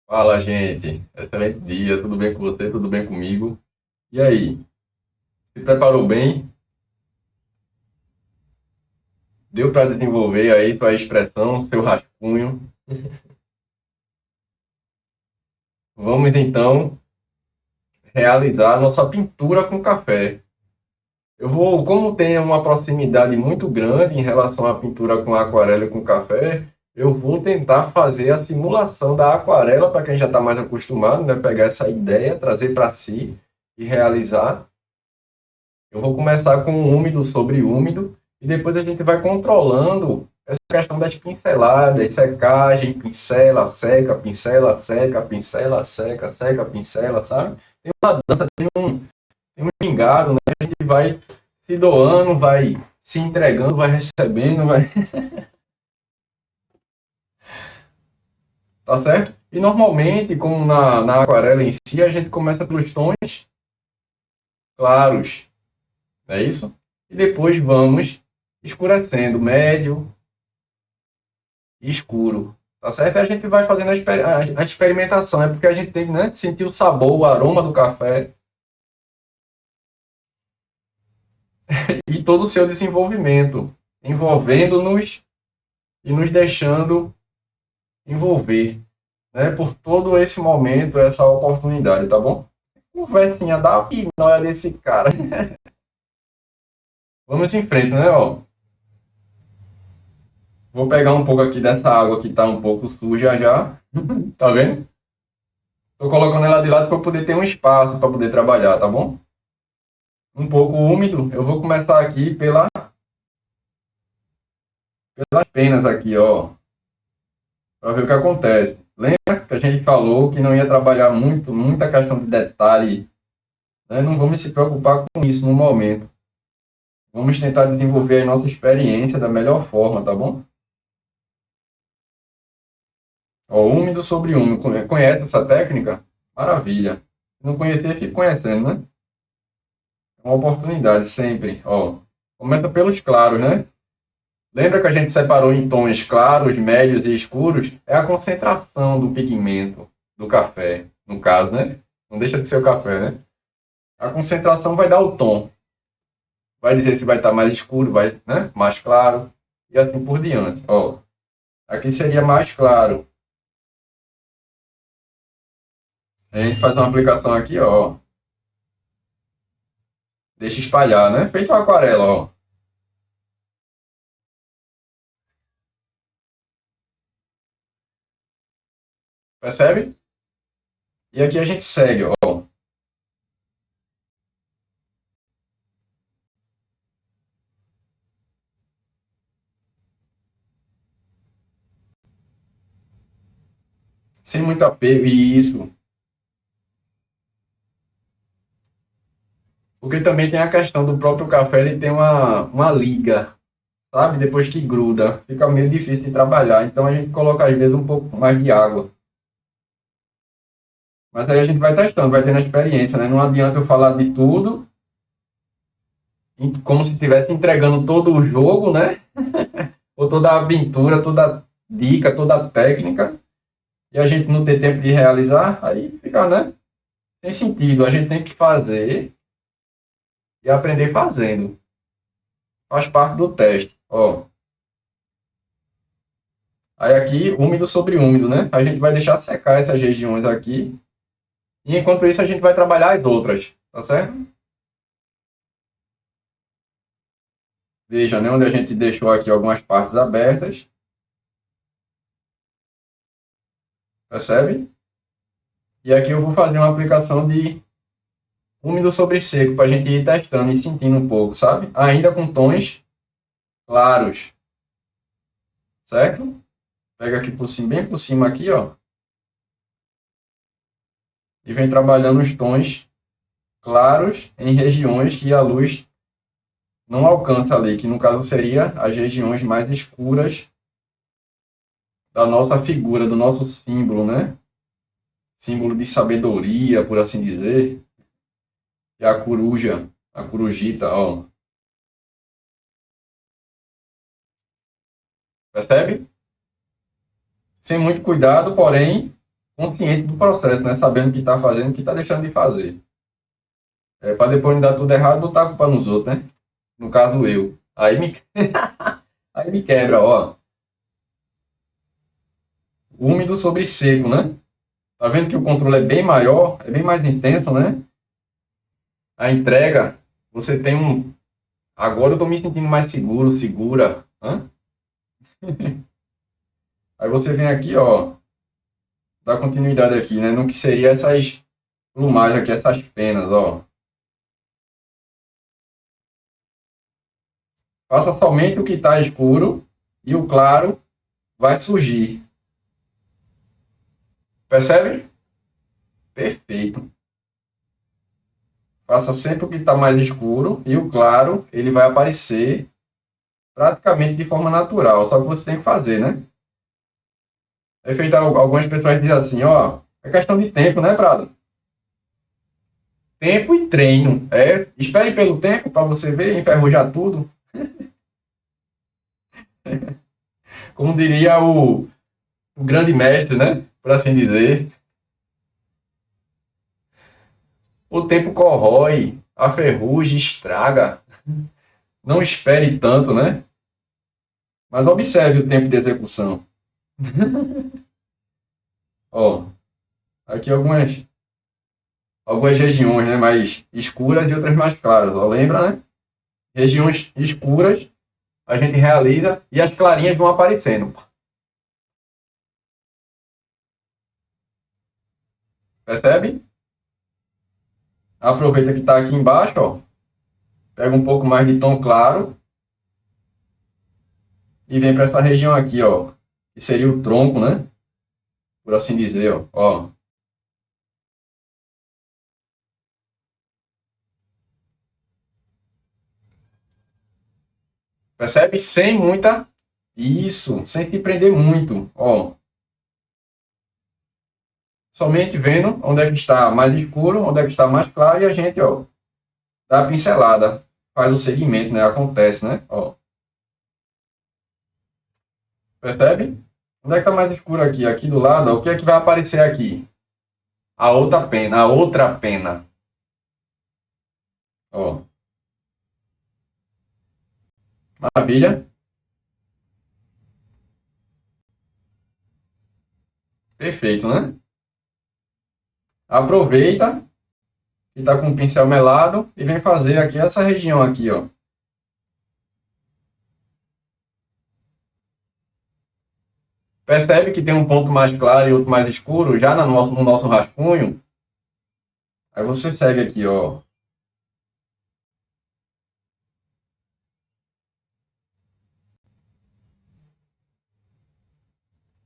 Fala, gente. Excelente dia. Tudo bem com você? Tudo bem comigo? E aí? Se preparou bem? Deu para desenvolver aí sua expressão, seu rascunho? Vamos então realizar nossa pintura com café. Como tem uma proximidade muito grande em relação à pintura com aquarela e com café, eu vou tentar fazer a simulação da aquarela para quem já está mais acostumado, né? Pegar essa ideia, trazer para si e realizar. Eu vou começar com úmido sobre úmido e depois a gente vai controlando essa questão das pinceladas, secagem, pincela, seca, pincela, seca, pincela, seca, seca, pincela, sabe? Tem um gingado, né? A gente vai se doando, vai se entregando, vai recebendo, vai. Tá certo? E normalmente, como na aquarela em si, a gente começa pelos tons claros, não é isso? E depois vamos escurecendo, médio, escuro. Tá certo? E a gente vai fazendo a experimentação, é porque a gente tem que, né, sentir o sabor, o aroma do café e todo o seu desenvolvimento, envolvendo-nos e nos deixando envolver, né, por todo esse momento, essa oportunidade, tá bom? Conversinha da pinóia desse cara. Vamos em frente, né, ó. Vou pegar um pouco aqui dessa água que tá um pouco suja já, tá vendo? Tô colocando ela de lado para poder ter um espaço para poder trabalhar, tá bom? Um pouco úmido, eu vou começar aqui pelas penas aqui, ó, para ver o que acontece. Lembra que a gente falou que não ia trabalhar muita questão de detalhe, né? Não vamos se preocupar com isso no momento. Vamos tentar desenvolver a nossa experiência da melhor forma, tá bom? Ó, úmido sobre úmido. Conhece essa técnica? Maravilha. Se não conhecer, fique conhecendo, né? É uma oportunidade sempre, ó. Começa pelos claros, né? Lembra que a gente separou em tons claros, médios e escuros? É a concentração do pigmento do café, no caso, né? Não deixa de ser o café, né? A concentração vai dar o tom. Vai dizer se vai estar mais escuro, vai, né? Mais claro e assim por diante. Ó, aqui seria mais claro. A gente faz uma aplicação aqui, ó. Deixa espalhar, né? Feito uma aquarela, ó. Percebe? E aqui a gente segue, ó. Sem muito apego, e isso. Porque também tem a questão do próprio café, ele tem uma liga, sabe? Depois que gruda, fica meio difícil de trabalhar. Então a gente coloca às vezes um pouco mais de água. Mas aí a gente vai testando, vai tendo a experiência, né? Não adianta eu falar de tudo, como se estivesse entregando todo o jogo, né? Ou toda a aventura, toda a dica, toda a técnica, e a gente não ter tempo de realizar, aí fica, né? Sem sentido. A gente tem que fazer e aprender fazendo. Faz parte do teste. Ó, aí aqui, úmido sobre úmido, né? A gente vai deixar secar essas regiões aqui. E enquanto isso, a gente vai trabalhar as outras. Tá certo? Veja, né? Onde a gente deixou aqui algumas partes abertas. Percebe? E aqui eu vou fazer uma aplicação de úmido sobre seco para a gente ir testando e sentindo um pouco, sabe? Ainda com tons claros. Certo? Pega aqui por cima, bem por cima aqui, ó. E vem trabalhando os tons claros em regiões que a luz não alcança ali, que no caso seria as regiões mais escuras da nossa figura, do nosso símbolo, né? Símbolo de sabedoria, por assim dizer, é a coruja, a corujita, ó. Percebe? Sem muito cuidado, porém, consciente do processo, né? Sabendo o que está fazendo e o que está deixando de fazer. Para depois não dar tudo errado, botar a culpa nos outros, né? No caso, eu. Aí me quebra, ó. Úmido sobre seco, né? Tá vendo que o controle é bem maior, é bem mais intenso, né? A entrega, você tem um. Agora eu tô me sentindo mais seguro, segura. Hã? Aí você vem aqui, ó, dá continuidade aqui, né? No que seria essas plumagens aqui, essas penas, ó. Faça somente o que está escuro e o claro vai surgir. Percebe? Perfeito. Faça sempre o que está mais escuro e o claro, ele vai aparecer praticamente de forma natural. Só que você tem que fazer, né? É feito, algumas pessoas dizem assim, ó, é questão de tempo, né, Prado? Tempo e treino. Espere pelo tempo para você ver, enferrujar tudo. Como diria o grande mestre, né? Por assim dizer. O tempo corrói, a ferrugem estraga. Não espere tanto, né? Mas observe o tempo de execução. Ó, aqui algumas regiões, né, mais escuras e outras mais claras. Ó, lembra, né? Regiões escuras a gente realiza e as clarinhas vão aparecendo. Percebe? Aproveita que está aqui embaixo, ó. Pega um pouco mais de tom claro e vem para essa região aqui, ó. Que seria o tronco, né? Por assim dizer, ó. Percebe? Sem muita. Isso, sem se prender muito, ó. Somente vendo onde é que está mais escuro, onde é que está mais claro e a gente, ó, dá a pincelada, faz o segmento, né? Acontece, né? Ó. Percebe? Onde é que está mais escuro aqui? Aqui do lado, ó, o que é que vai aparecer aqui? A outra pena. Ó. Maravilha. Perfeito, né? Aproveita que está com o pincel melado e vem fazer aqui essa região aqui, ó. Percebe que tem um ponto mais claro e outro mais escuro já no nosso rascunho? Aí você segue aqui, ó.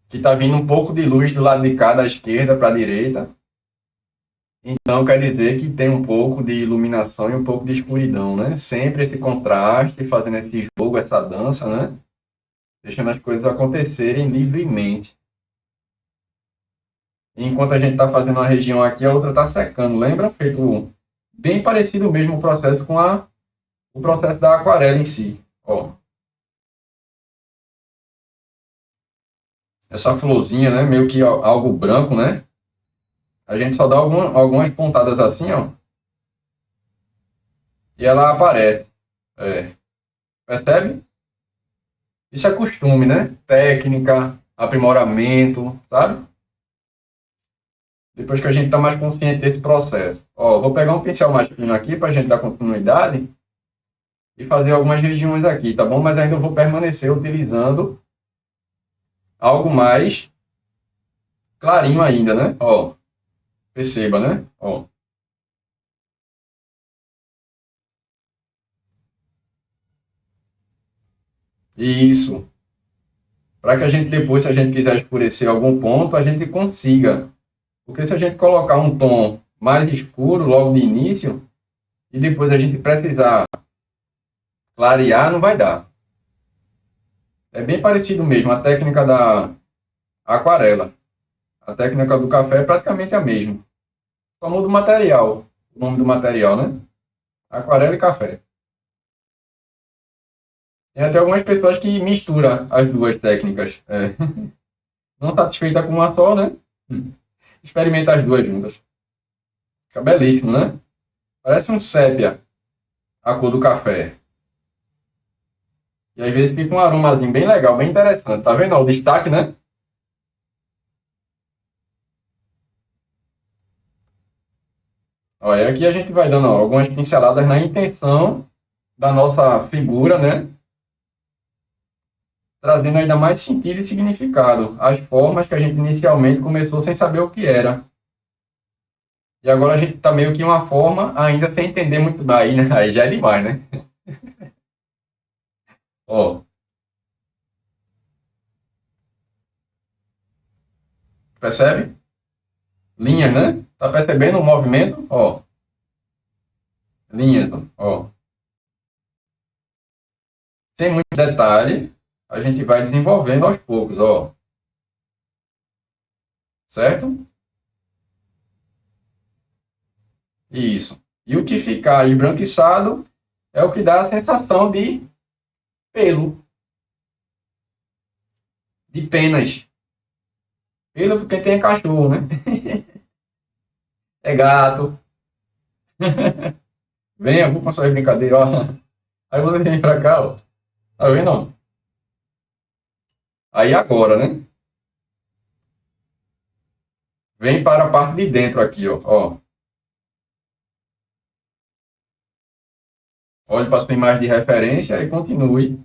Que está vindo um pouco de luz do lado de cá, da esquerda para a direita. Então quer dizer que tem um pouco de iluminação e um pouco de escuridão, né? Sempre esse contraste, fazendo esse jogo, essa dança, né? Deixando as coisas acontecerem livremente. E enquanto a gente está fazendo uma região aqui, a outra está secando. Lembra? Feito bem parecido mesmo o processo com o processo da aquarela em si. Ó, essa florzinha, né? Meio que algo branco, né? A gente só dá algumas pontadas assim, ó. E ela aparece. É. Percebe? Isso é costume, né? Técnica, aprimoramento, sabe? Depois que a gente está mais consciente desse processo. Ó, vou pegar um pincel mais fino aqui para a gente dar continuidade e fazer algumas regiões aqui, tá bom? Mas ainda vou permanecer utilizando algo mais clarinho ainda, né? Ó, perceba, né? Ó. Isso. Para que a gente depois, se a gente quiser escurecer algum ponto, a gente consiga. Porque se a gente colocar um tom mais escuro logo de início e depois a gente precisar clarear, não vai dar. É bem parecido mesmo, a técnica da aquarela. A técnica do café é praticamente a mesma. Só muda o material, o nome do material, né? Aquarela e café. Tem até algumas pessoas que misturam as duas técnicas. Não satisfeita com uma só, né? Experimenta as duas juntas. Fica belíssimo, né? Parece um sépia, a cor do café. E às vezes fica um aromazinho bem legal, bem interessante. Tá vendo? Ó, o destaque, né? Ó, e aqui a gente vai dando ó, algumas pinceladas na intenção da nossa figura, né? Trazendo ainda mais sentido e significado às formas que a gente inicialmente começou sem saber o que era. E agora a gente tá meio que uma forma ainda sem entender muito daí, né? Aí já é demais, né? Ó, percebe? Linhas, né? Tá percebendo o movimento? Ó, linhas, ó. Sem muito detalhe, a gente vai desenvolvendo aos poucos, ó. Certo? Isso. E o que ficar esbranquiçado é o que dá a sensação de pelo, de penas. Pelo porque tem cachorro, né? É gato. Venha, vou com suas brincadeiras, ó. Aí você vem pra cá, ó. Tá vendo, ó? Aí agora, né? Vem para a parte de dentro aqui, ó. Ó. Olhe para a sua imagem de referência e continue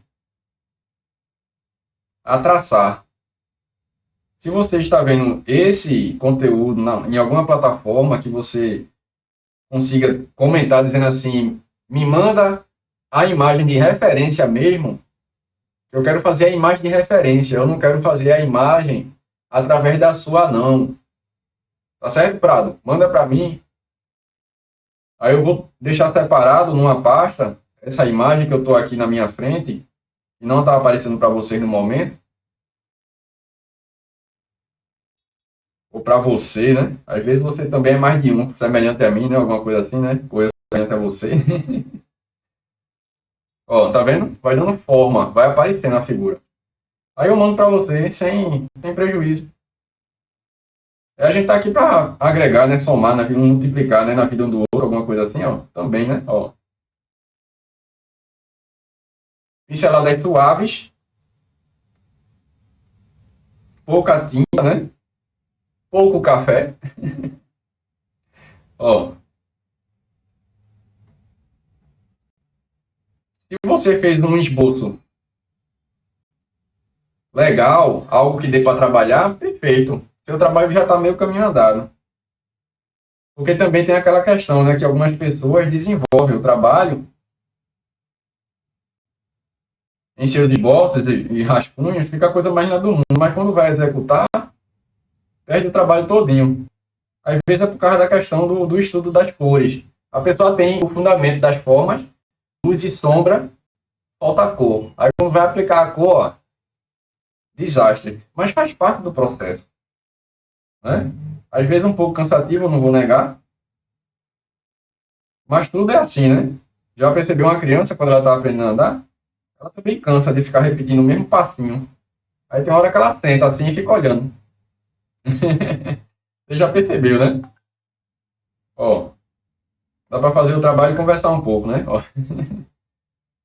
a traçar. Se você está vendo esse conteúdo em alguma plataforma que você consiga comentar dizendo assim, me manda a imagem de referência mesmo, eu quero fazer a imagem de referência, eu não quero fazer a imagem através da sua não. Tá certo, Prado? Manda para mim. Aí eu vou deixar separado numa pasta essa imagem que eu estou aqui na minha frente e não está aparecendo para vocês no momento, ou para você, né? Às vezes você também é mais de um, semelhante a mim, né? Alguma coisa assim, né? Ou eu semelhante a você. Ó, tá vendo? Vai dando forma, vai aparecendo a figura. Aí eu mando para você sem prejuízo. A gente tá aqui para agregar, né? Somar, né? Multiplicar, né? Na vida um do outro, alguma coisa assim, ó. Também, né? Ó. Pinceladas suaves, pouca tinta, né? Pouco café. Ó. Se você fez um esboço legal, algo que dê para trabalhar, perfeito. Seu trabalho já está meio caminho andado. Porque também tem aquela questão, né? Que algumas pessoas desenvolvem o trabalho em seus esboços e rascunhos, fica a coisa mais linda do mundo. Mas quando vai executar, perde o trabalho todinho. Às vezes é por causa da questão do estudo das cores. A pessoa tem o fundamento das formas, luz e sombra, falta a cor. Aí quando vai aplicar a cor, ó, desastre. Mas faz parte do processo. Né? Às vezes um pouco cansativo, eu não vou negar. Mas tudo é assim, né? Já percebeu uma criança quando ela está aprendendo a andar? Ela também cansa de ficar repetindo o mesmo passinho. Aí tem uma hora que ela senta assim e fica olhando. Você já percebeu, né? Ó, dá para fazer o trabalho e conversar um pouco, né? Ó,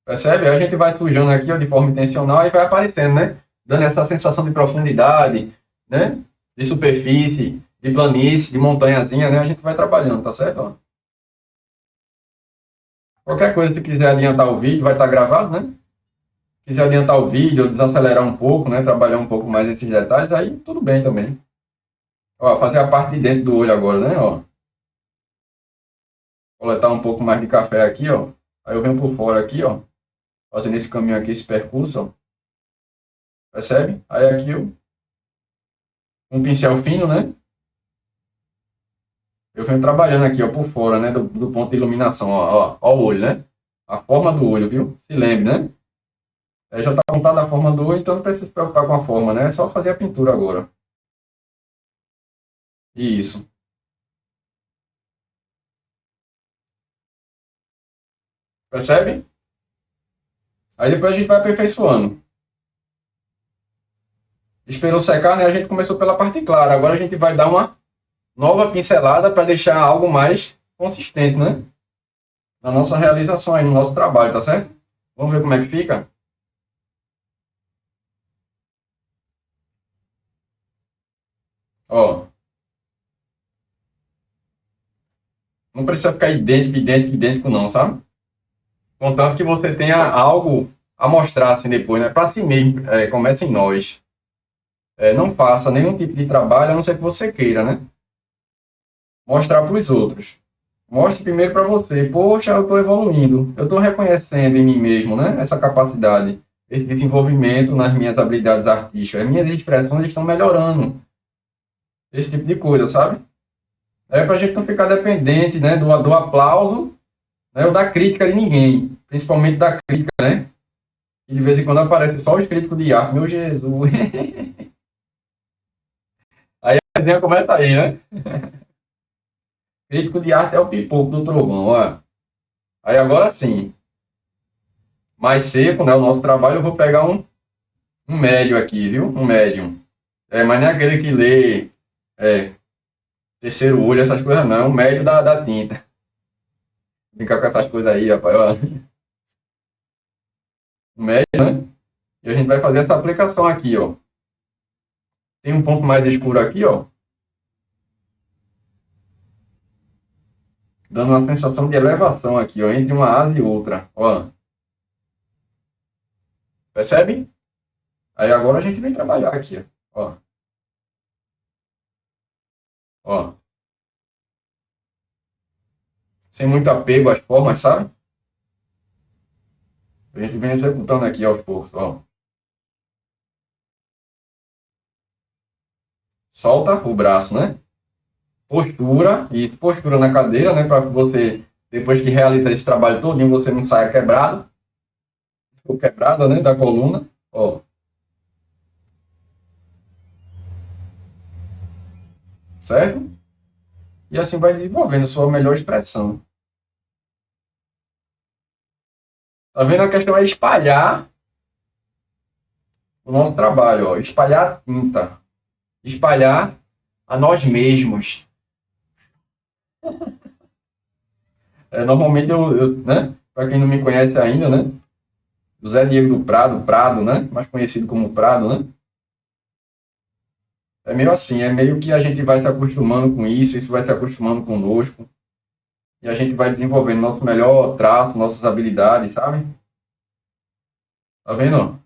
percebe? Aí a gente vai sujando aqui ó, de forma intencional e vai aparecendo, né? Dando essa sensação de profundidade, né? De superfície, de planície, de montanhazinha, né? A gente vai trabalhando, tá certo? Ó. Qualquer coisa, se quiser adiantar o vídeo, vai estar gravado, né? Quiser adiantar o vídeo, ou desacelerar um pouco, né? Trabalhar um pouco mais esses detalhes, aí tudo bem também. Ó, fazer a parte de dentro do olho agora, né? Ó. Coletar um pouco mais de café aqui, ó. Aí eu venho por fora aqui, ó. Fazendo esse caminho aqui, esse percurso, ó. Percebe? Aí aqui eu, um pincel fino, né? Eu venho trabalhando aqui, ó, por fora, né? Do ponto de iluminação, ó o olho, né? A forma do olho, viu? Se lembre, né? Aí já tá montada a forma do olho, então não precisa se preocupar com a forma, né? É só fazer a pintura agora. Isso. Percebe? Aí depois a gente vai aperfeiçoando. Esperou secar, né? A gente começou pela parte clara. Agora a gente vai dar uma nova pincelada para deixar algo mais consistente, né? Na nossa realização aí, no nosso trabalho, tá certo? Vamos ver como é que fica? Ó, não precisa ficar idêntico, idêntico, idêntico não, sabe? Contanto que você tenha algo a mostrar assim depois, né? Para si mesmo, comece em nós. Não faça nenhum tipo de trabalho, a não ser que você queira, né? Mostrar para os outros. Mostre primeiro para você. Poxa, eu estou evoluindo. Eu estou reconhecendo em mim mesmo, né? Essa capacidade, esse desenvolvimento nas minhas habilidades artísticas. As minhas expressões estão melhorando. Esse tipo de coisa, sabe? É para a gente não ficar dependente, né? Do aplauso, né? Ou da crítica de ninguém. Principalmente da crítica, né? E de vez em quando aparece só os críticos de arte. Meu Jesus. Aí a resenha começa aí, né? Crítico de arte é o pipoco do trovão, olha. Aí agora sim, mais seco, né? O nosso trabalho, eu vou pegar um médio aqui, viu? Um médium. Mas não é aquele que lê é, terceiro olho, essas coisas não. É um médio da tinta. Ficar com essas coisas aí, rapaz. Ó. Um médio, né? E a gente vai fazer essa aplicação aqui, ó. Tem um ponto mais escuro aqui, ó. Dando uma sensação de elevação aqui, ó. Entre uma asa e outra. Ó. Percebe? Aí agora a gente vem trabalhar aqui, ó. Ó. Sem muito apego às formas, sabe? A gente vem executando aqui aos poucos, ó. Solta o braço, né? Postura, isso, postura na cadeira, né? Para que você, depois que realiza esse trabalho todo, você não saia quebrado, ou quebrada, né? Da coluna, ó. Certo? E assim vai desenvolvendo sua melhor expressão. Tá vendo? A questão é espalhar o nosso trabalho, ó. Espalhar a tinta. Espalhar a nós mesmos. Normalmente né? Para quem não me conhece ainda, né? José Diego do Prado, Prado, né? Mais conhecido como Prado, né? É meio assim, é meio que a gente vai se acostumando com isso vai se acostumando conosco, e a gente vai desenvolvendo nosso melhor traço, nossas habilidades, sabe? Tá vendo?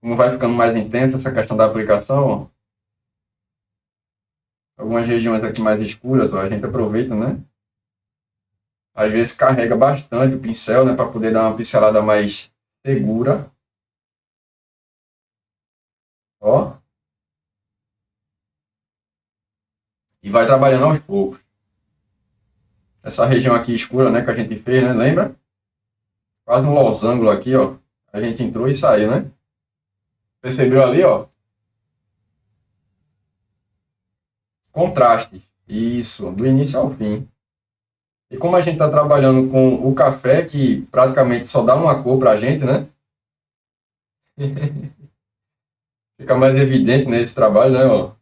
Como vai ficando mais intensa essa questão da aplicação, ó. Algumas regiões aqui mais escuras, ó, a gente aproveita, né? Às vezes carrega bastante o pincel, né? Para poder dar uma pincelada mais segura, ó. E vai trabalhando aos poucos. Essa região aqui escura, né? Que a gente fez, né? Lembra? Quase um losango aqui, ó. A gente entrou e saiu, né? Percebeu ali, ó? Contraste. Isso, do início ao fim. E como a gente está trabalhando com o café, que praticamente só dá uma cor para a gente, né? Fica mais evidente nesse trabalho, né? Ó.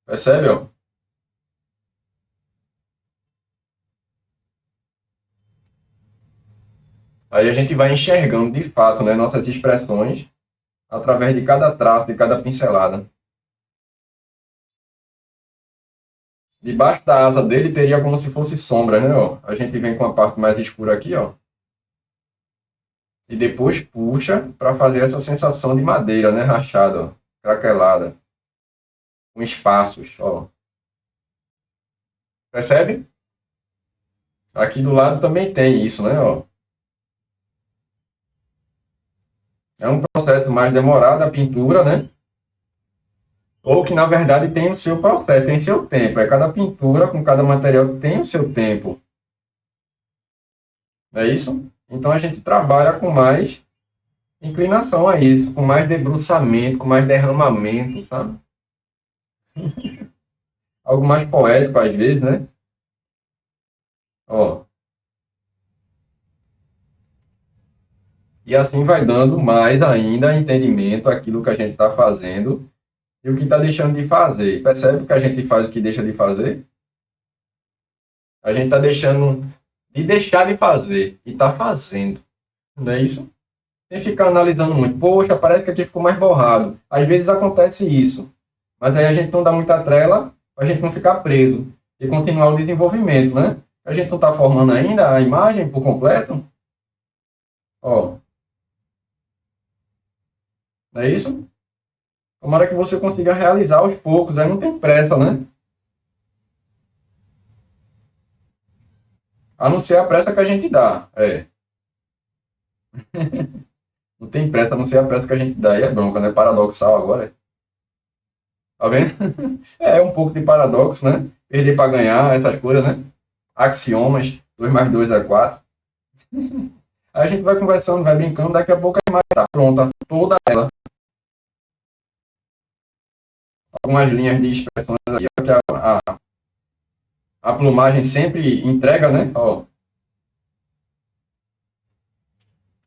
Percebe, ó? Aí a gente vai enxergando de fato, né, nossas expressões através de cada traço, de cada pincelada. Debaixo da asa dele teria como se fosse sombra, né? Ó. A gente vem com a parte mais escura aqui, ó. E depois puxa para fazer essa sensação de madeira, né? Rachada, ó. Craquelada. Com espaços, ó. Percebe? Aqui do lado também tem isso, né? Ó. É um processo mais demorado a pintura, né? Ou que na verdade tem o seu processo, tem seu tempo. Cada pintura com cada material tem o seu tempo. Não é isso? Então a gente trabalha com mais inclinação a isso, com mais debruçamento, com mais derramamento, sabe? Algo mais poético às vezes, né? Ó. E assim vai dando mais ainda entendimento àquilo que a gente está fazendo e o que está deixando de fazer. Percebe que a gente faz o que deixa de fazer? A gente está deixando de deixar de fazer e está fazendo. Não é isso? Sem ficar analisando muito. Poxa, parece que aqui ficou mais borrado. Às vezes acontece isso. Mas aí a gente não dá muita trela para a gente não ficar preso e continuar o desenvolvimento, né? A gente não está formando ainda a imagem por completo. Ó, não é isso? Tomara que você consiga realizar aos poucos. Aí não tem pressa, né? A não ser a pressa que a gente dá. É. Não tem pressa, a não ser a pressa que a gente dá. Aí é bronca, né? Paradoxal agora. Tá vendo? É um pouco de paradoxo, né? Perder para ganhar, essas coisas, né? Axiomas, 2 mais 2 é 4. Aí a gente vai conversando, vai brincando, daqui a pouco a imagem está pronta, toda ela. Algumas linhas de expressões aqui, ó, que a plumagem sempre entrega, né? Ó,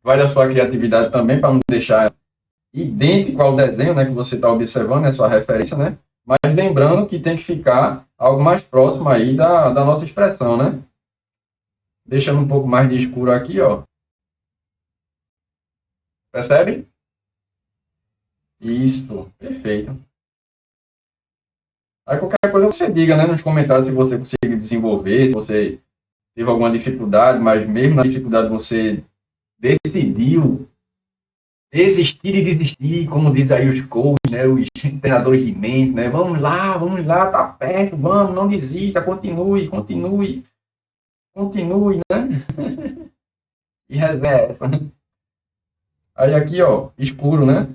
vai da sua criatividade também, para não deixar idêntico ao desenho, né, que você está observando, é sua referência, né? Mas lembrando que tem que ficar algo mais próximo aí da nossa expressão, né? Deixando um pouco mais de escuro aqui, ó. Percebe? Isso, perfeito. Aí qualquer coisa você diga, né, nos comentários se você conseguiu desenvolver, se você teve alguma dificuldade, mas mesmo na dificuldade você decidiu existir e desistir, como diz aí os coaches, né, os treinadores de mente, né? Vamos lá, tá perto, vamos, não desista, continue, continue, continue, né? E resenha essa. Aí aqui, ó, escuro, né?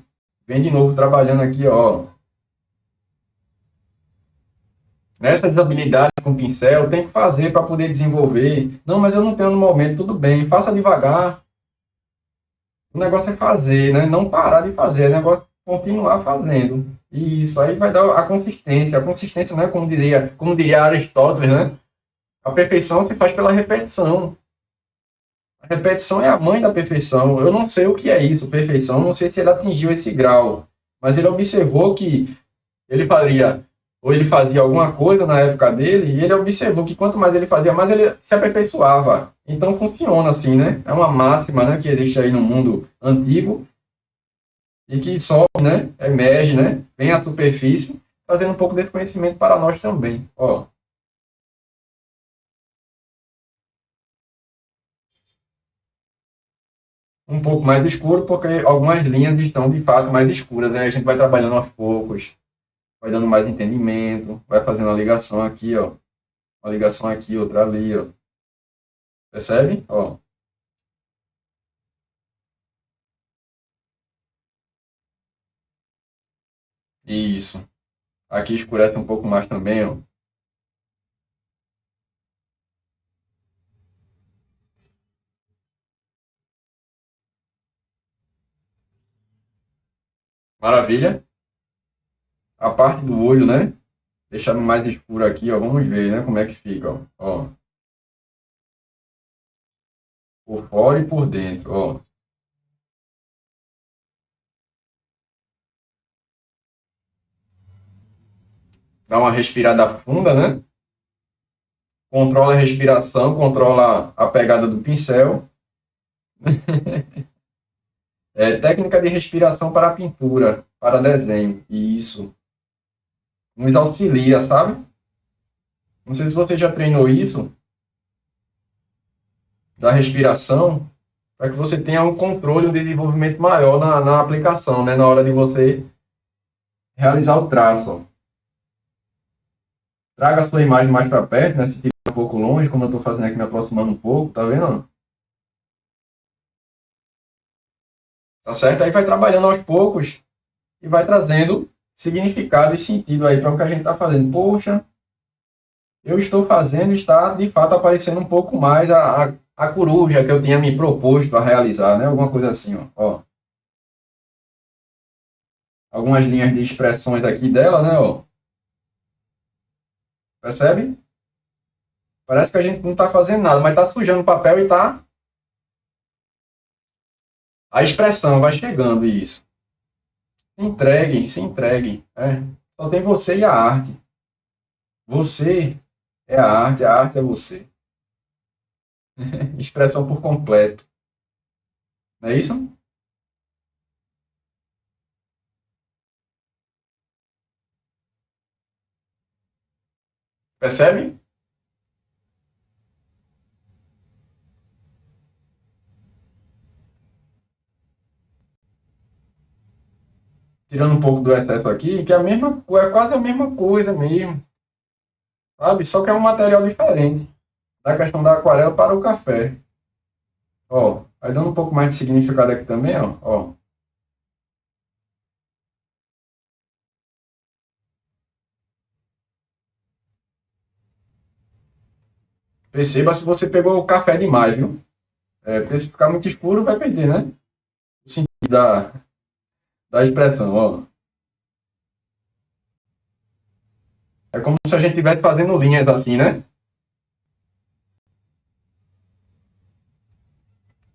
Vem de novo trabalhando aqui, ó. Nessas habilidades com pincel, tem que fazer para poder desenvolver. Não, mas eu não tenho no momento, tudo bem, faça devagar. O negócio é fazer, né? Não parar de fazer, o negócio é continuar fazendo. E isso aí vai dar a consistência. A consistência, né? Como diria Aristóteles, né? A perfeição se faz pela repetição. A repetição é a mãe da perfeição. Eu não sei o que é isso, perfeição. Não sei se ele atingiu esse grau. Mas ele observou que ele fazia, ou ele fazia alguma coisa na época dele, e ele observou que quanto mais ele fazia, mais ele se aperfeiçoava. Então funciona assim, né? É uma máxima, né, que existe aí no mundo antigo e que sobe, né? Emerge, né? Vem à superfície, trazendo um pouco desse conhecimento para nós também. Ó, um pouco mais escuro, porque algumas linhas estão de fato mais escuras, né? A gente vai trabalhando aos poucos, vai dando mais entendimento, vai fazendo uma ligação aqui, ó. Uma ligação aqui, outra ali, ó. Percebe? Ó. Isso. Aqui escurece um pouco mais também, ó. Maravilha. A parte do olho, né? Deixando mais escuro aqui, ó. Vamos ver, né? Como é que fica, ó. Ó. Por fora e por dentro, ó. Dá uma respirada funda, né? Controla a respiração, controla a pegada do pincel. É técnica de respiração para pintura, para desenho. Isso. Nos auxilia, sabe? Não sei se você já treinou isso, da respiração, para que você tenha um controle, um desenvolvimento maior na aplicação, né? Na hora de você realizar o traço. Traga a sua imagem mais para perto, né? Se tiver um pouco longe, como eu estou fazendo aqui, me aproximando um pouco, tá vendo? Tá certo? Aí vai trabalhando aos poucos e vai trazendo significado e sentido aí para o que a gente está fazendo. Poxa, eu estou fazendo, está de fato aparecendo um pouco mais a coruja que eu tinha me proposto a realizar, né? Alguma coisa assim, ó. Ó. Algumas linhas de expressões aqui dela, né? Ó. Percebe? Parece que a gente não está fazendo nada, mas está sujando o papel e está. A expressão vai chegando, isso. Se entregue, se entregue. Só tem você e a arte. Você é a arte é você. Expressão por completo. Não é isso? Percebe? Tirando um pouco do excesso aqui, que é a mesma, é quase a mesma coisa mesmo, sabe? Só que é um material diferente. Da questão da aquarela para o café. Ó, aí dando um pouco mais de significado aqui também, ó. Perceba se você pegou o café demais, viu? Porque se ficar muito escuro, vai perder, né? O sentido da expressão, ó. É como se a gente estivesse fazendo linhas assim, né?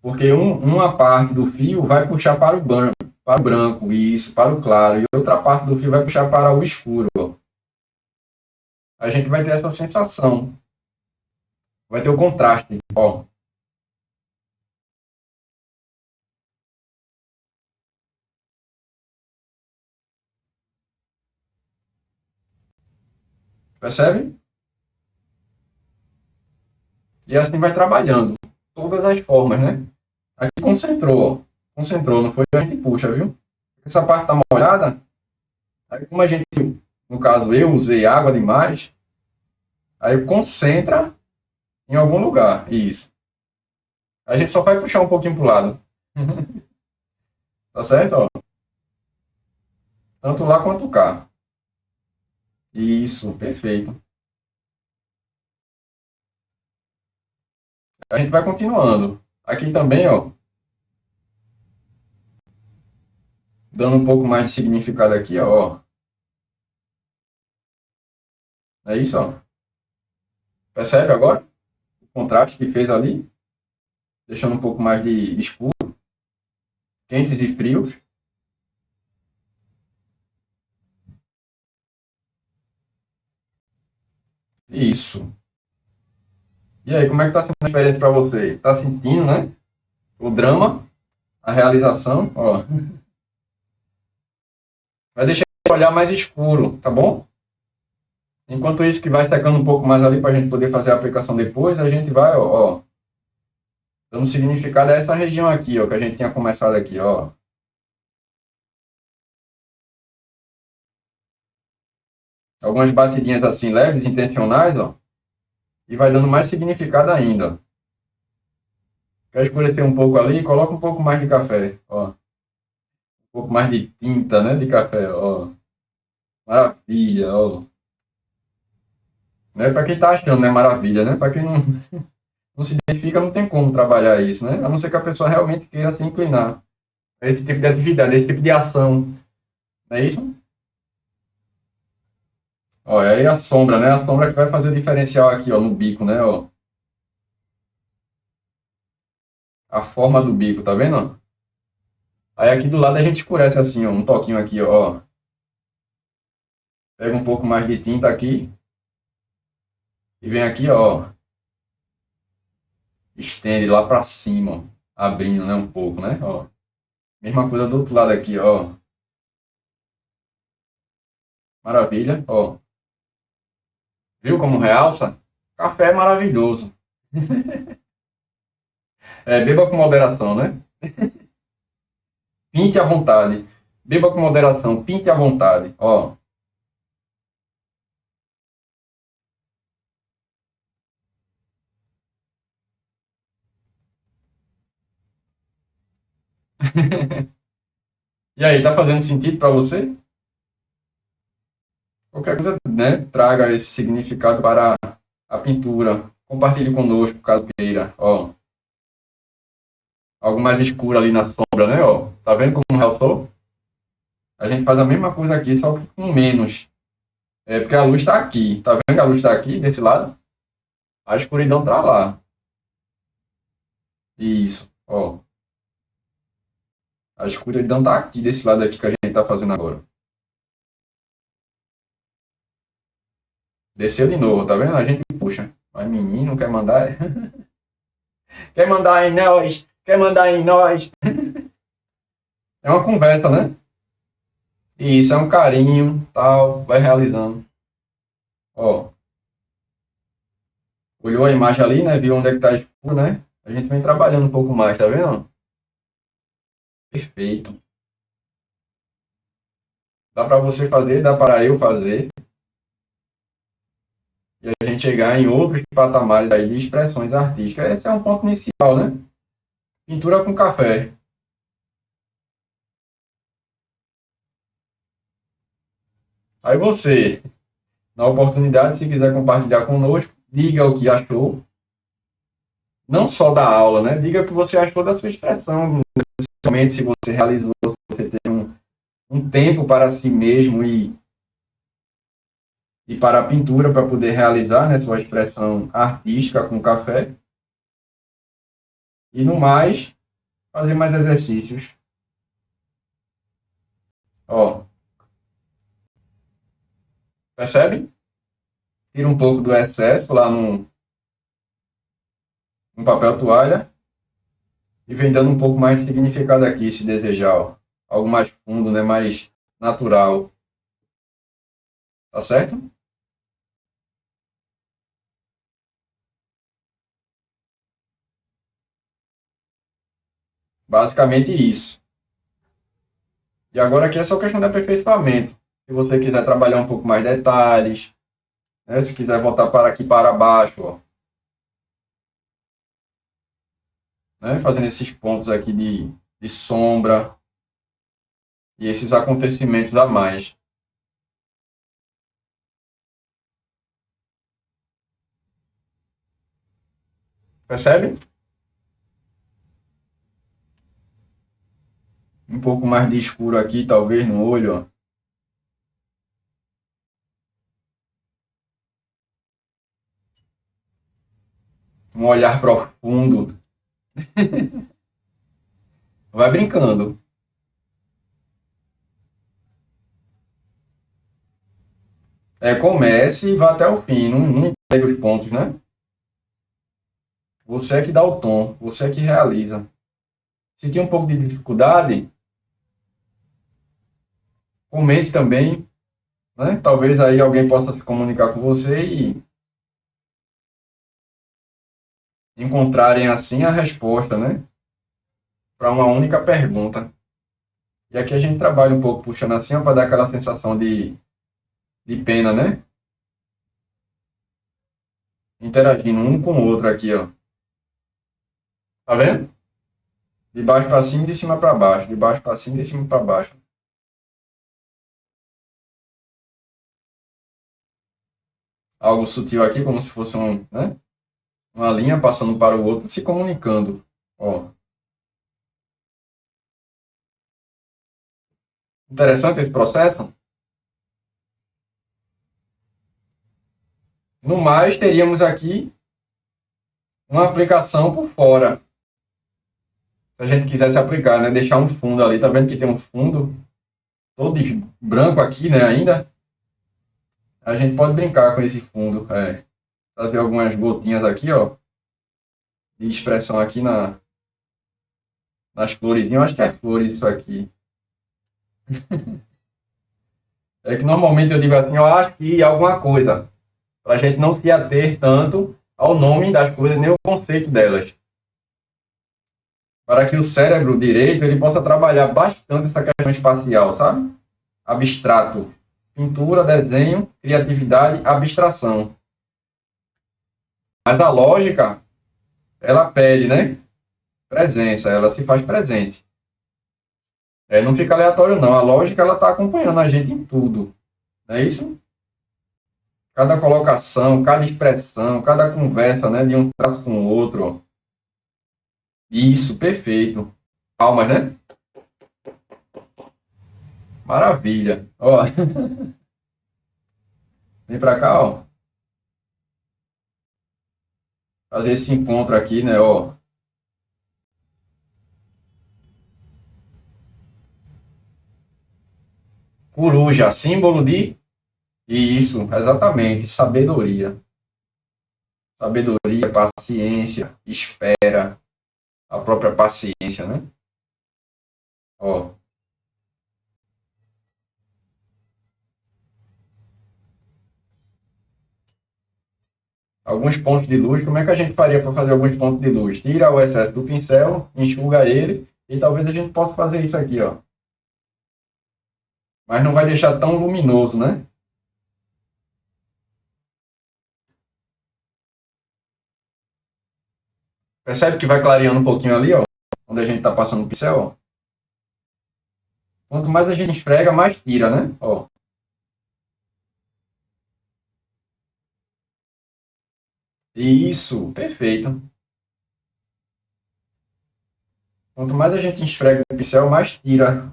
Porque uma parte do fio vai puxar para o branco, isso, para o claro, e outra parte do fio vai puxar para o escuro, ó. A gente vai ter essa sensação, vai ter o contraste, ó. Percebe? E assim vai trabalhando. Todas as formas, né? Aqui concentrou, ó. Concentrou, não foi? A gente puxa, viu? Essa parte tá molhada. Aí como a gente, no caso eu usei água demais, aí concentra em algum lugar. Isso. A gente só vai puxar um pouquinho pro lado. Tá certo? Ó. Tanto lá quanto cá. Isso, perfeito. A gente vai continuando. Aqui também, ó, dando um pouco mais de significado aqui, ó. É isso, ó. Percebe agora o contraste que fez ali? Deixando um pouco mais de escuro, quentes e frios. Isso. E aí, como é que tá sendo a experiência para você? Tá sentindo, né? O drama, a realização, ó. Vai deixar o olhar mais escuro, tá bom? Enquanto isso que vai secando um pouco mais ali para a gente poder fazer a aplicação depois, a gente vai, ó, dando significado a essa região aqui, ó, que a gente tinha começado aqui, ó. Algumas batidinhas assim leves, intencionais, ó, e vai dando mais significado ainda. Quer escurecer um pouco ali, coloca um pouco mais de café, ó. Um pouco mais de tinta, né, de café, ó. Maravilha, ó. Né, para quem tá achando, né, maravilha, né? Para quem não se identifica, não tem como trabalhar isso, né? A não ser que a pessoa realmente queira se inclinar a esse tipo de atividade, a esse tipo de ação. Não é isso? Ó, e aí a sombra, né? A sombra que vai fazer o diferencial aqui, ó, no bico, né? Ó, a forma do bico, tá vendo? Aí aqui do lado a gente escurece assim, ó, um toquinho aqui, ó. Pega um pouco mais de tinta aqui e vem aqui, ó, estende lá pra cima, ó, abrindo, né, um pouco, né? Ó, mesma coisa do outro lado aqui, ó. Maravilha, ó. Viu como realça? Café é maravilhoso. Beba com moderação, né? Pinte à vontade. Beba com moderação, pinte à vontade, ó. E aí, tá fazendo sentido para você? Qualquer coisa, né, traga esse significado para a pintura. Compartilhe conosco, caso queira. Ó, algo mais escuro ali na sombra, né? Ó, tá vendo como realçou? A gente faz a mesma coisa aqui, só que com menos. Porque a luz está aqui. Tá vendo que a luz está aqui, desse lado? A escuridão tá lá. Isso. Ó, A escuridão tá aqui, desse lado aqui que a gente tá fazendo agora. Desceu de novo, tá vendo? A gente puxa. Mas menino quer mandar. Quer mandar em nós? Quer mandar em nós? É uma conversa, né? E isso é um carinho, tal, vai realizando. Ó, olhou a imagem ali, né? Viu onde é que tá escuro, né? A gente vem trabalhando um pouco mais, tá vendo? Perfeito. Dá para você fazer, dá para eu fazer. E a gente chegar em outros patamares aí de expressões artísticas. Esse é um ponto inicial, né? Pintura com café. Aí você, na oportunidade, se quiser compartilhar conosco, diga o que achou. Não só da aula, né? Diga o que você achou da sua expressão. Principalmente se você realizou, se você tem um tempo para si mesmo e para a pintura para poder realizar, né, sua expressão artística com café. E no mais, fazer mais exercícios. Ó, percebe? Tira um pouco do excesso lá no papel toalha e vem dando um pouco mais de significado aqui, se desejar, ó. Algo mais fundo, né, mais natural. Tá certo? Basicamente isso. E agora aqui é só questão de aperfeiçoamento. Se você quiser trabalhar um pouco mais detalhes, né, se quiser voltar para aqui para baixo, ó, né, fazendo esses pontos aqui de sombra e esses acontecimentos a mais. Percebe? Um pouco mais de escuro aqui, talvez, no olho, ó. Um olhar profundo. Vai brincando. Comece e vá até o fim. Não entregue os pontos, né? Você é que dá o tom. Você é que realiza. Se tem um pouco de dificuldade, comente também, né? Talvez aí alguém possa se comunicar com você e encontrarem assim a resposta, né? Para uma única pergunta. E aqui a gente trabalha um pouco puxando assim para dar aquela sensação de pena, né? Interagindo um com o outro aqui, ó. Tá vendo? De baixo para cima e de cima para baixo. De baixo para cima e de cima para baixo. Algo sutil aqui, como se fosse né? Uma linha passando para o outro, se comunicando. Ó. Interessante esse processo? No mais, teríamos aqui uma aplicação por fora. Se a gente quisesse aplicar, né? Deixar um fundo ali. Tá vendo que tem um fundo todo branco aqui, né? Ainda. A gente pode brincar com esse fundo. Fazer algumas gotinhas aqui, ó. De expressão aqui nas flores. Eu acho que é flores isso aqui. É que normalmente eu digo assim, eu acho que é alguma coisa. Para a gente não se ater tanto ao nome das coisas, nem o conceito delas. Para que o cérebro direito ele possa trabalhar bastante essa questão espacial, sabe? Abstrato. Pintura, desenho, criatividade, abstração. Mas a lógica, ela pede, né? Presença, ela se faz presente. Não fica aleatório, não. A lógica, ela está acompanhando a gente em tudo. Não é isso? Cada colocação, cada expressão, cada conversa, né? De um traço com o outro. Ó. Isso, perfeito. Palmas, né? Maravilha. Ó, vem pra cá, ó. Fazer esse encontro aqui, né? Ó. Coruja, símbolo de... Isso, exatamente, sabedoria. Sabedoria, paciência, espera, a própria paciência, né? Ó, alguns pontos de luz. Como é que a gente faria para fazer alguns pontos de luz? Tira o excesso do pincel, enxuga ele e talvez a gente possa fazer isso aqui, ó. Mas não vai deixar tão luminoso, né? Percebe que vai clareando um pouquinho ali, ó, onde a gente tá passando o pincel, ó. Quanto mais a gente esfrega, mais tira, né? Ó. Isso, perfeito. Quanto mais a gente esfrega o pincel, mais tira.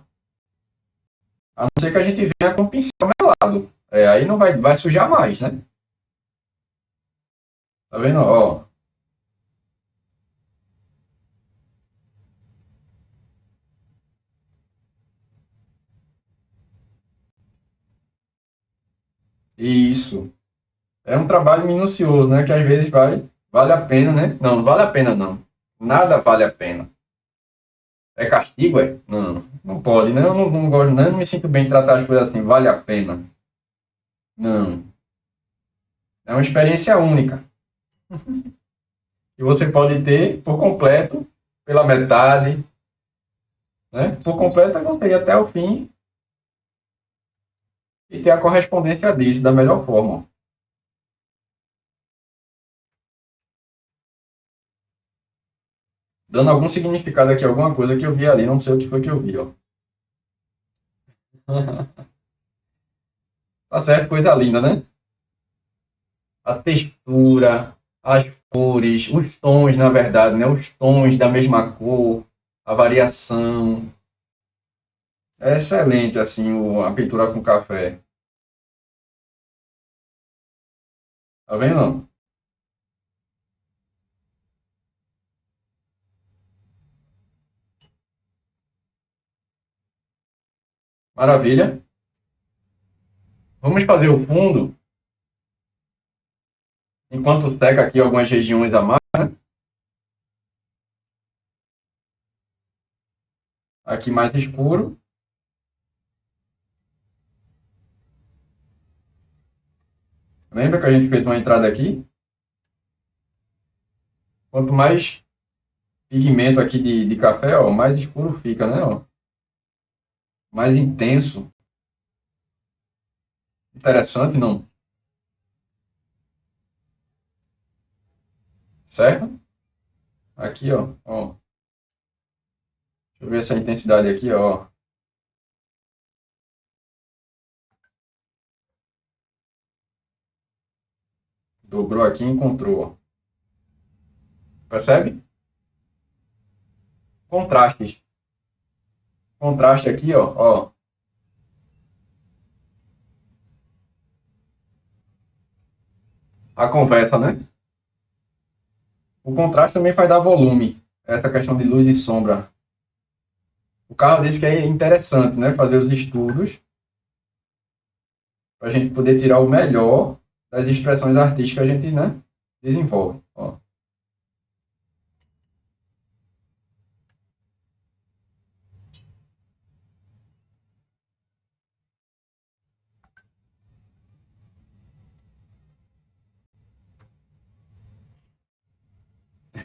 A não ser que a gente venha com o pincel melado. É, aí não vai sujar mais, né? Tá vendo? Ó. Isso. É um trabalho minucioso, né? Que às vezes vale a pena, né? Não, não vale a pena, não. Nada vale a pena. É castigo, é? Não, não pode, né? Eu não gosto, né? Eu não me sinto bem em tratar as coisas assim, vale a pena. Não. É uma experiência única. Que você pode ter por completo, pela metade, né? Por completo é você ir até o fim e ter a correspondência disso da melhor forma. Dando algum significado aqui, alguma coisa que eu vi ali, não sei o que foi que eu vi, ó. Tá certo, coisa linda, né? A textura, as cores, os tons, na verdade, né? Os tons da mesma cor, a variação. É excelente, assim, a pintura com café. Tá vendo? Maravilha. Vamos fazer o fundo, enquanto seca aqui algumas regiões a mais. Aqui mais escuro. Lembra que a gente fez uma entrada aqui? Quanto mais pigmento aqui de café, ó, mais escuro fica, né? Ó. Mais intenso. Interessante, não? Certo? Aqui, ó. Ó. Deixa eu ver essa intensidade aqui, ó. Dobrou aqui e encontrou, ó. Percebe? Contrastes. Contraste aqui, ó. Ó. A conversa, né? O contraste também faz dar volume. Essa questão de luz e sombra. O carro disse que é interessante, né? Fazer os estudos para a gente poder tirar o melhor das expressões artísticas que a gente, né, desenvolve. Ó.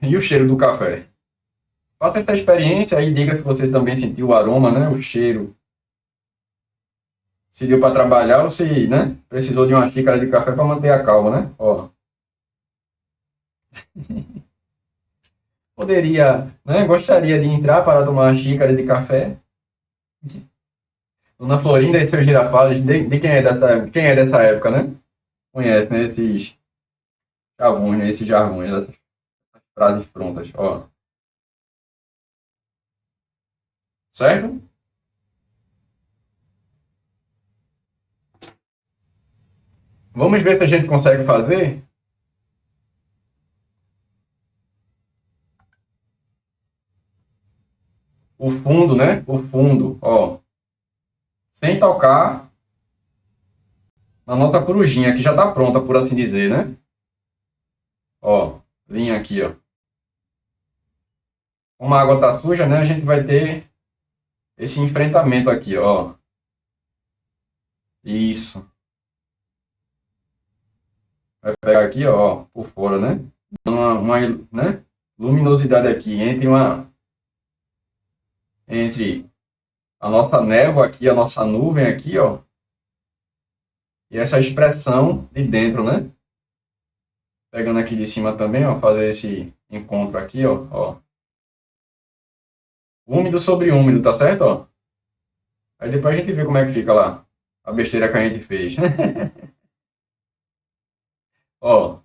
E o cheiro do café? Faça essa experiência e diga se você também sentiu o aroma, né? O cheiro. Se deu para trabalhar ou se, né? Precisou de uma xícara de café para manter a calma, né? Ó. Poderia, né? Gostaria de entrar para tomar uma xícara de café. Dona Florinda e seus girafales, de quem é dessa época, né? Conhece, né? Esses chavões, né? Esses jargões, essas frases prontas, ó. Certo? Vamos ver se a gente consegue fazer o fundo, né? O fundo, ó. Sem tocar na nossa corujinha, que já tá pronta, por assim dizer, né? Ó, linha aqui, ó. Como a água tá suja, né? A gente vai ter esse enfrentamento aqui, ó. Isso. Vai pegar aqui, ó, por fora, né? Dando né? Luminosidade aqui entre a nossa névoa aqui, a nossa nuvem aqui, ó, e essa expressão de dentro, né? Pegando aqui de cima também, ó, fazer esse encontro aqui, ó. Úmido sobre úmido, tá certo, ó? Aí depois a gente vê como é que fica lá a besteira que a gente fez. Ó,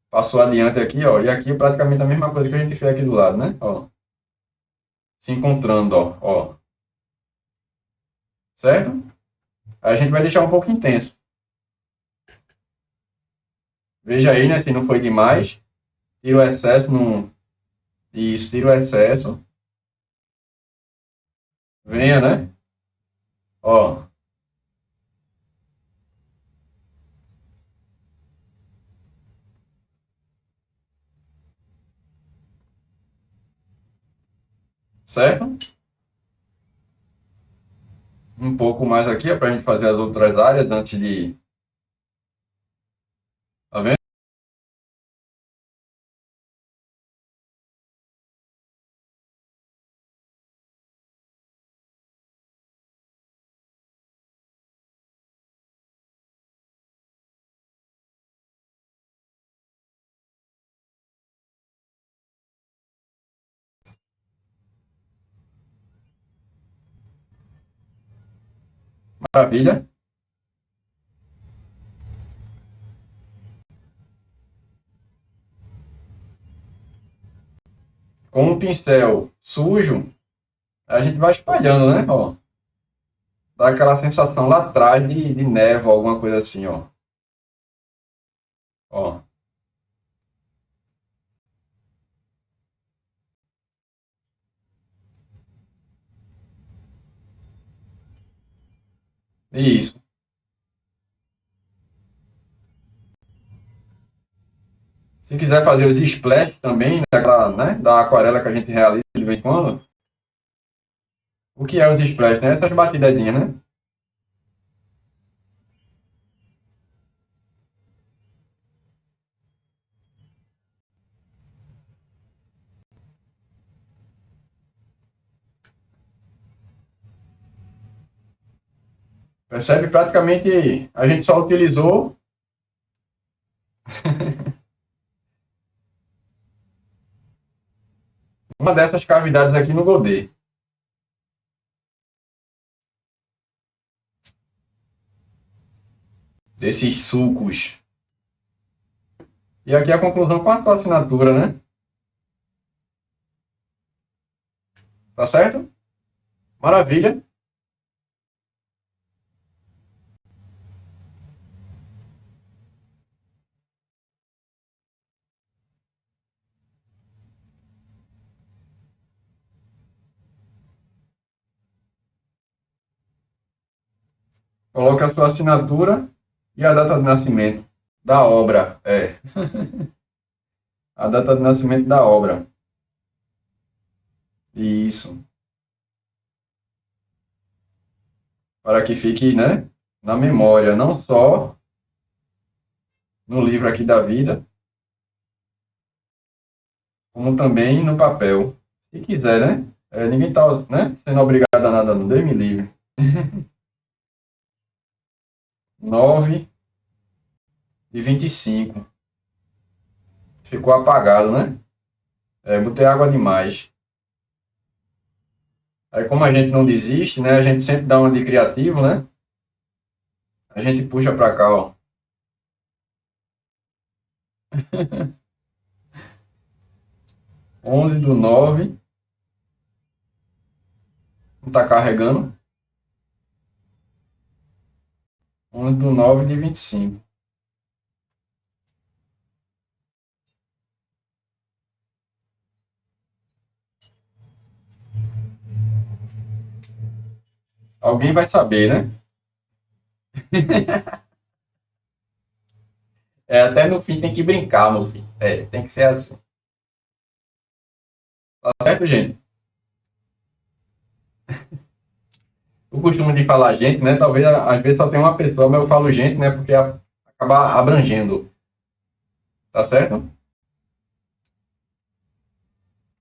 passou adiante aqui, ó, e aqui é praticamente a mesma coisa que a gente fez aqui do lado, né? Ó, se encontrando, ó. Certo? Aí a gente vai deixar um pouco intenso. Veja aí, né, se não foi demais. Tira o excesso, não... Isso, tira o excesso. Venha, né? Ó, certo? Um pouco mais aqui, ó, pra gente fazer as outras áreas antes de... Tá vendo? Maravilha. Com o pincel sujo, a gente vai espalhando, né? Ó, dá aquela sensação lá atrás de névoa, alguma coisa assim, ó. Ó, isso. Se quiser fazer os splash também, daquela, né, da aquarela que a gente realiza de vez em quando, o que é os splash, né? Essas batidazinhas, né? Percebe? Praticamente a gente só utilizou uma dessas cavidades aqui no godê. Desses sucos. E aqui a conclusão com a sua assinatura, né? Tá certo? Maravilha. Coloque a sua assinatura e a data de nascimento da obra. É, a data de nascimento da obra. Isso. Para que fique, né, na memória, não só no livro aqui da vida, como também no papel. Se quiser, né? Ninguém está, né, sendo obrigado a nada, não. Deus me livre. 9 e 25. Ficou apagado, né? Botei água demais. Aí, como a gente não desiste, né? A gente sempre dá uma de criativo, né? A gente puxa pra cá, ó. 11/9. Não tá carregando. 11/9 de 25. Alguém vai saber, né? Até no fim tem que brincar, meu filho. Tem que ser assim. Tá certo, gente? O costume de falar gente, né? Talvez às vezes só tem uma pessoa, mas eu falo gente, né? Porque acaba abrangendo. Tá certo?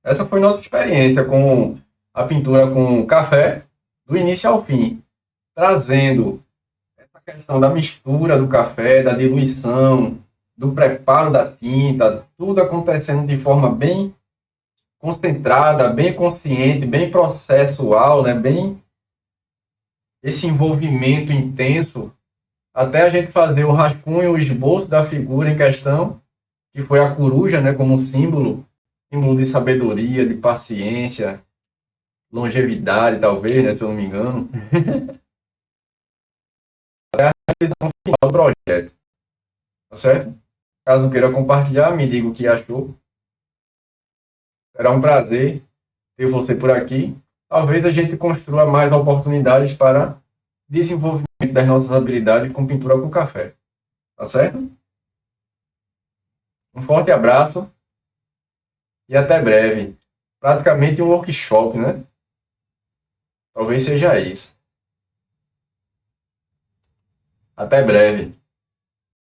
Essa foi nossa experiência com a pintura com café, do início ao fim, trazendo essa questão da mistura do café, da diluição, do preparo da tinta, tudo acontecendo de forma bem concentrada, bem consciente, bem processual, né? Bem esse envolvimento intenso, até a gente fazer o rascunho, o esboço da figura em questão, que foi a coruja, né? Como símbolo de sabedoria, de paciência, longevidade, talvez, né? Se eu não me engano. O projeto, tá certo? Caso queira compartilhar, me diga o que achou. Será um prazer ter você por aqui. Talvez a gente construa mais oportunidades para desenvolvimento das nossas habilidades com pintura com café. Tá certo? Um forte abraço e até breve. Praticamente um workshop, né? Talvez seja isso. Até breve.